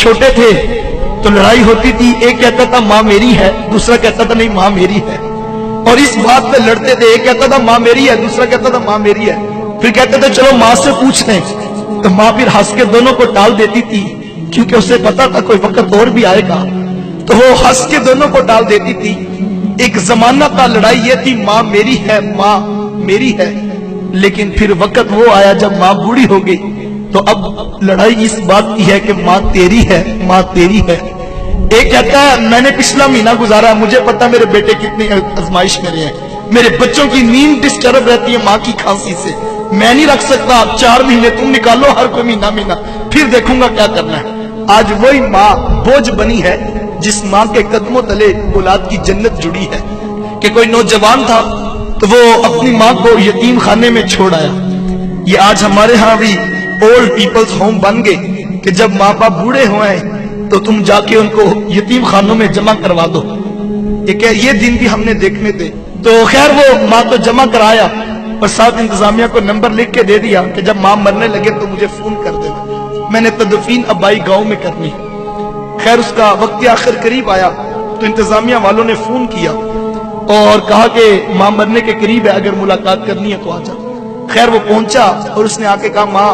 چھوٹے تھے تو لڑائی ہوتی تھی، ایک کہتا تھا ماں میری ہے، دوسرا کہتا تھا نہیں ماں میری ہے، اور اس بات پہ لڑتے تھے، ایک کہتا تھا ماں میری ہے، دوسرا کہتا تھا ماں میری ہے، پھر کہتے تھے چلو ماں سے پوچھ لیں، تو ماں پھر ہنس کے دونوں کو ٹال دیتی تھی، کیونکہ اسے پتا تھا کوئی وقت اور بھی آئے گا، تو وہ ہنس کے دونوں کو ٹال دیتی تھی۔ ایک زمانہ تھا لڑائی یہ تھی ماں میری ہے ماں میری ہے، لیکن پھر وقت وہ آیا جب ماں بوڑھی ہو گئی، تو اب لڑائی اس بات کی ہے کہ ماں تیری ہے ماں تیری ہے۔ ایک کہتا ہے میں نے پچھلا مہینہ گزارا، مجھے پتا میرے بیٹے کتنی آزمائش میں رہے ہیں، میرے بچوں کی نیند ڈسٹرب رہتی ہے ماں کی کھانسی سے، میں نہیں رکھ سکتا، 4 مہینے تم نکالو، ہر کوئی مہینہ پھر دیکھوں گا کیا کرنا ہے۔ آج وہی ماں بوجھ بنی ہے جس ماں کے قدموں تلے اولاد کی جنت جڑی ہے۔ کہ کوئی نوجوان تھا تو وہ اپنی ماں کو یتیم خانے میں چھوڑ آیا۔ یہ آج ہمارے ہاں بھی اولڈ پیپلز ہوم بن گئے کہ جب ماں باپ بوڑھے ہوئے تو تم جا کے ان کو یتیم خانوں میں جمع کروا دو۔ یہ دن بھی ہم نے دیکھنے تھے۔ تو خیر وہ ماں کو جمع کرایا اور ساتھ انتظامیہ کو نمبر لکھ کے دے دیا کہ جب ماں مرنے لگے تو مجھے فون کر دینا، میں نے تدفین ابائی گاؤں میں کرنی۔ خیر اس کا وقت آخر قریب آیا تو انتظامیہ والوں نے فون کیا اور کہا کہ ماں مرنے کے قریب ہے، اگر ملاقات کرنی ہے تو آ جا۔ خیر وہ پہنچا اور اس نے آ کے کہا ماں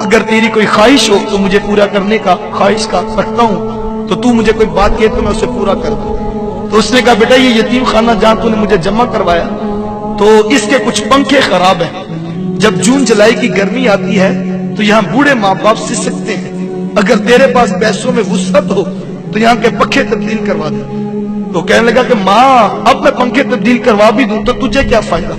اگر تیری کوئی خواہش ہو تو مجھے پورا کرنے کا خواہش کا رکھتا ہوں، تو مجھے کوئی بات کہے تو میں اسے پورا کر دوں۔ تو اس نے کہا بیٹا یہ یتیم خانہ جہاں تو نے مجھے جمع کروایا تو اس کے کچھ پنکھے خراب ہیں، جب جون جولائی کی گرمی آتی ہے تو یہاں بوڑھے ماں باپ سے سکتے ہیں، اگر تیرے پاس پیسوں میں وسعت ہو تو یہاں کے پنکھے تبدیل کروا دے۔ تو کہنے لگا کہ ماں اب میں پنکھے تبدیل کروا بھی دوں تو تجھے کیا فائدہ،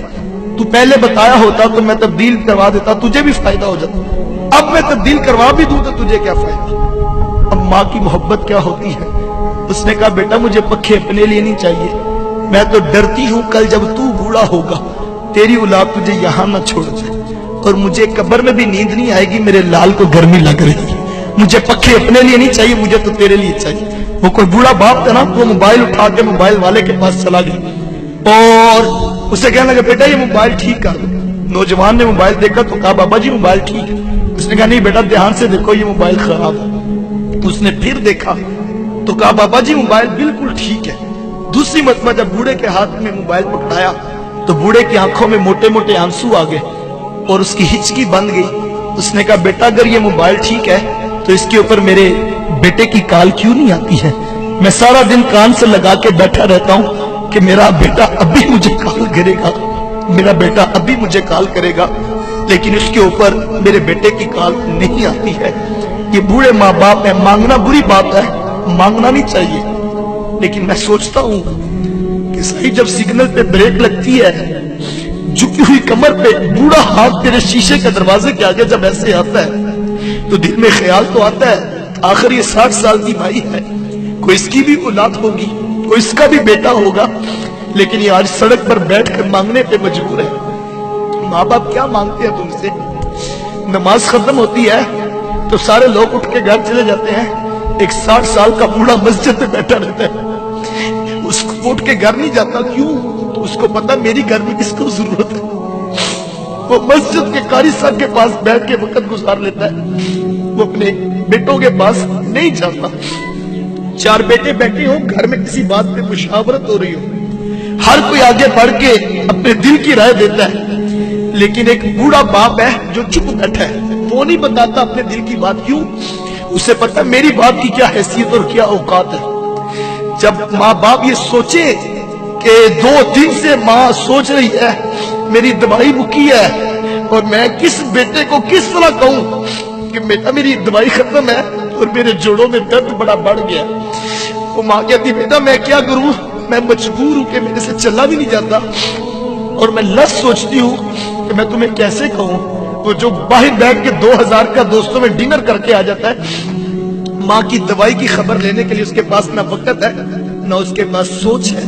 تو پہلے بتایا ہوتا تو میں تبدیل کروا دیتا، تجھے بھی فائدہ ہو جاتا، اب میں تبدیل کروا بھی دوں تو تجھے کیا فائدہ۔ اب ماں کی محبت کیا ہوتی ہے۔ اس نے کہا بیٹا مجھے پنکھے اپنے لیے نہیں چاہیے، میں تو ڈرتی ہوں کل جب تو بوڑھا ہوگا تیری اولاد تجھے یہاں نہ چھوڑ جائے، اور مجھے قبر میں بھی نیند نہیں آئے گی، میرے لال کو گرمی لگ رہی ہے، مجھے پنکھے اپنے لیے نہیں چاہیے، مجھے تو تیرے لیے چاہیے۔ وہ کوئی بوڑھا باپ تھا نا، وہ موبائل اٹھا کے موبائل والے کے پاس چلا گیا اور اسے کہنے لگا بیٹا یہ موبائل ٹھیک کر دو۔ نوجوان نے موبائل دیکھا تو کہا بابا جی موبائل ٹھیک ہے۔ اس نے کہا نہیں بیٹا دھیان سے دیکھو یہ موبائل خراب ہے۔ اس نے پھر دیکھا تو کہا بابا جی موبائل بالکل ٹھیک ہے۔ دوسری مرتبہ جب بوڑھے کے ہاتھ میں موبائل پکڑایا تو بوڑھے کی آنکھوں میں موٹے موٹے آنسو آ گئے اور اس کی ہچکی بند گئی۔ اس نے کہا بیٹا اگر یہ موبائل ٹھیک ہے تو اس کے اوپر میرے بیٹے کی کال کیوں نہیں آتی ہے؟ میں سارا دن کان سے لگا کے بیٹھا رہتا ہوں کہ میرا بیٹا ابھی مجھے کال کرے گا، میرا بیٹا ابھی مجھے کال کرے گا، لیکن اس کے اوپر میرے بیٹے کی کال نہیں آتی ہے۔ یہ بوڑھے ماں باپ ہے، مانگنا بری بات ہے، مانگنا نہیں چاہیے، لیکن میں سوچتا ہوں کہ صحیح جب سگنل پہ بریک لگتی ہے، جھکی ہوئی کمر پہ بوڑھا ہاتھ تیرے شیشے کے دروازے کے آگے جب ایسے آتا ہے تو دل میں خیال تو آتا ہے آخر یہ 60 سال کی مائی ہے، کوئی اس کی بھی اولاد ہوگی، کوئی اس کا بھی بیٹا ہوگا، لیکن یہ آج سڑک پر بیٹھ کر مانگنے پہ مجبور ہے۔ ماں باپ کیا مانگتے ہیں تم سے؟ نماز ختم ہوتی ہے تو سارے لوگ اٹھ کے گھر چلے جاتے ہیں، ایک 60 سال کا بوڑھا مسجد میں بیٹھا رہتا ہے، اس کو اٹھ کے گھر نہیں جاتا، کیوں؟ تو اس کو پتا میری گھر میں کس کو ضرورت ہے، وہ مسجد کے قاری صاحب کے پاس بیٹھ کے وقت گزار لیتا ہے، وہ اپنے بیٹوں کے پاس نہیں جاتا۔ 4 بیٹے بیٹھے ہوں گھر میں کسی بات پہ مشاورت ہو رہی ہو، ہر کوئی آگے بڑھ کے اپنے دل کی رائے دیتا ہے، لیکن ایک بوڑھا باپ ہے جو چپ بیٹھا ہے، وہ نہیں بتاتا اپنے دل کی بات، کیوں؟ اسے پتا میری بات کی کیا حیثیت اور کیا اوقات ہے۔ جب ماں باپ یہ سوچے کہ 2 دن سے ماں سوچ رہی ہے میری دوائی مکی ہے اور میں کس بیٹے کو کس طرح کہوں کہ بیٹا میری دوائی ختم ہے اور میرے جوڑوں میں درد بڑا بڑھ گیا، وہ ماں کہتی بیٹا میں کیا کروں، میں مجبور ہوں کہ میرے سے چلا بھی نہیں جاتا اور میں لفظ سوچتی ہوں کہ میں تمہیں کیسے کہوں۔ وہ جو باہر بیٹھ کے 2000 کا دوستوں میں ڈنر کر کے آ جاتا ہے، ماں کی دوائی کی خبر لینے کے لیے اس کے پاس نہ وقت ہے نہ اس کے پاس سوچ ہے۔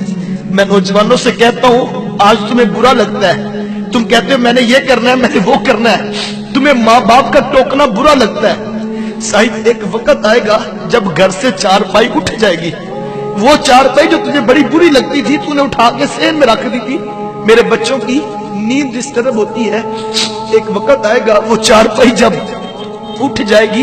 میں نوجوانوں سے کہتا ہوں آج تمہیں برا لگتا ہے، تم کہتے ہو میں نے یہ کرنا ہے میں نے وہ کرنا ہے، تمہیں ماں باپ کا ٹوکنا برا لگتا ہے، صاحب ایک وقت آئے گا جب گھر سے 4 پائی اٹھ جائے گی، وہ 4 پائی جو تجھے بڑی بری لگتی تھی تو نے اٹھا کے سین میں رکھ دی تھی، میرے بچوں کی نیند ڈسٹرب ہوتی ہے، ایک وقت آئے گا وہ 4 پائی جب اٹھ جائے گی